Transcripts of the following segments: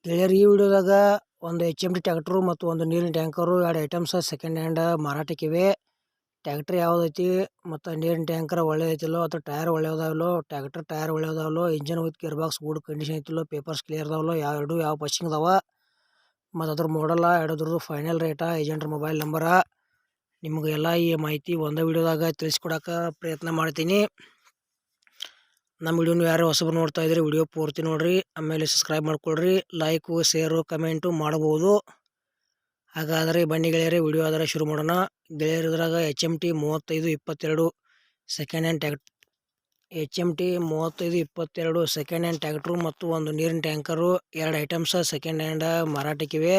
ಗೆಳೆಯರು, ಈ ವಿಡಿಯೋದಾಗ ಒಂದು HMT ಟ್ಯಾಕ್ಟ್ರು ಮತ್ತು ಒಂದು ನೀರಿನ ಟ್ಯಾಂಕರು 2 ಐಟಮ್ಸ್ ಸೆಕೆಂಡ್ ಹ್ಯಾಂಡ್ ಮಾರಾಟಕ್ಕಿವೆ. ಟ್ಯಾಕ್ಟ್ರ್ ಯಾವುದೈತಿ ಮತ್ತು ನೀರಿನ ಟ್ಯಾಂಕರ್ ಒಳ್ಳೆದೈತಿಲ್ಲೋ ಅಥವಾ ಟೈರ್ ಒಳ್ಳೆಯದಾವಲ್ಲೋ, ಟ್ಯಾಕ್ಟ್ರ್ ಟೈರ್ ಒಳ್ಳೆಯದಾವಲ್ಲೋ, engine with gear box good condition ಐತಿಲ್ಲೋ, ಪೇಪರ್ಸ್ ಕ್ಲಿಯರ್ ಅದಾವಲ್ಲೋ, ಯಾವ ಪಸ್ಸಿಂಗ್ ಅದಾವ ಮತ್ತು ಅದ್ರ ಮಾಡಲ್ಲ, ಎರಡದ್ರದ್ದು ಫೈನಲ್ ರೇಟಾ, ಏಜೆಂಟ್ರ ಮೊಬೈಲ್ ನಂಬರ ನಿಮ್ಗೆ ಎಲ್ಲ ಈ ಮಾಹಿತಿ ಒಂದೇ ವಿಡಿಯೋದಾಗ ತಿಳಿಸ್ಕೊಡಕ್ಕೆ ಪ್ರಯತ್ನ ಮಾಡ್ತೀನಿ. ನಮ್ಮ ವಿಡಿಯೋನು ಯಾರು ಹೊಸಬರು ನೋಡ್ತಾ ಇದ್ರೆ ವಿಡಿಯೋ ಪೂರ್ತಿ ನೋಡ್ರಿ, ಆಮೇಲೆ ಸಬ್ಸ್ಕ್ರೈಬ್ ಮಾಡ್ಕೊಳ್ರಿ, ಲೈಕು ಶೇರು ಕಮೆಂಟು ಮಾಡಬಹುದು. ಹಾಗಾದರೆ ಬನ್ನಿ ಗೆಳೆಯರೇ, ವಿಡಿಯೋ ಆದರೆ ಶುರು ಮಾಡೋಣ. ಗೆಳೆಯರದ್ರಾಗ HMT 3522 second hand HMT 3522 second hand tractor ಮತ್ತು ಒಂದು ನೀರಿನ ಟ್ಯಾಂಕರು 2 ಐಟಮ್ಸ್ ಸೆಕೆಂಡ್ ಹ್ಯಾಂಡ್ ಮಾರಾಟಕ್ಕಿವೆ.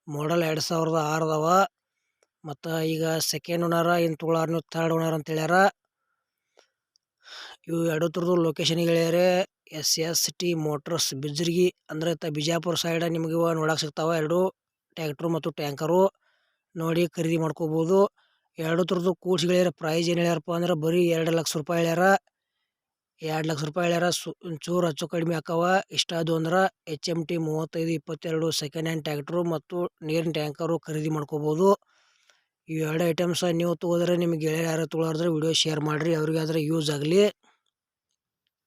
ಮಾಡಲ್ 2006 ಅದಾವ ಮತ್ತು ಈಗ ಸೆಕೆಂಡ್ ಓನರ ಇನ್ನು ತೊಗೊಳಾರ ನೀವು ಥರ್ಡ್ ಓನರ್ ಅಂತ ಹೇಳ್ಯಾರ. ಇವು ಎರಡು ಥರದ್ದು ಲೊಕೇಶನ್ ಗೆಳೆಯರೇ SST ಮೋಟರ್ಸ್ ಬಿಜ್ರಿಗೆ ಅಂದರೆ ಬಿಜಾಪುರ ಸೈಡ್ ನಿಮಗೆ ನೋಡಕ್ಕೆ ಸಿಗ್ತಾವ. ಎರಡು ಟ್ಯಾಕ್ಟ್ರು ಮತ್ತು ಟ್ಯಾಂಕರು ನೋಡಿ ಖರೀದಿ ಮಾಡ್ಕೋಬೋದು. ಎರಡು ಥರದ್ದು ಕೂಡ್ಸಿ ಗೆಳೆಯರ ಪ್ರೈಸ್ ಏನು ಹೇಳ್ಯಾರಪ್ಪ ಅಂದ್ರೆ ಬರೀ 2 ಲಕ್ಷ ರೂಪಾಯಿ ಹೇಳ್ಯಾರ. 2 ಲಕ್ಷ ರೂಪಾಯಿ ಹೇಳ್ಯಾರ. ಒಂಚೂರು ಹೆಚ್ಚು ಕಡಿಮೆ ಆಕಾವ. ಇಷ್ಟ ಅದು ಅಂದ್ರೆ HMT 3522 ಸೆಕೆಂಡ್ ಹ್ಯಾಂಡ್ ಟ್ಯಾಕ್ಟ್ರು ಮತ್ತು ನೀರಿನ ಟ್ಯಾಂಕರು ಖರೀದಿ ಮಾಡ್ಕೋಬೋದು. ಈ 2 ಐಟಮ್ಸ್ ನೀವು ತೊಗೋದ್ರೆ ನಿಮಗೆ ಗೆಳೆಯರು ಯಾರು ತೊಗೊಳಾರ್ದ್ರೆ ವಿಡಿಯೋ ಶೇರ್ ಮಾಡಿರಿ, ಅವ್ರಿಗಾದ್ರೆ ಯೂಸ್ ಆಗಲಿ.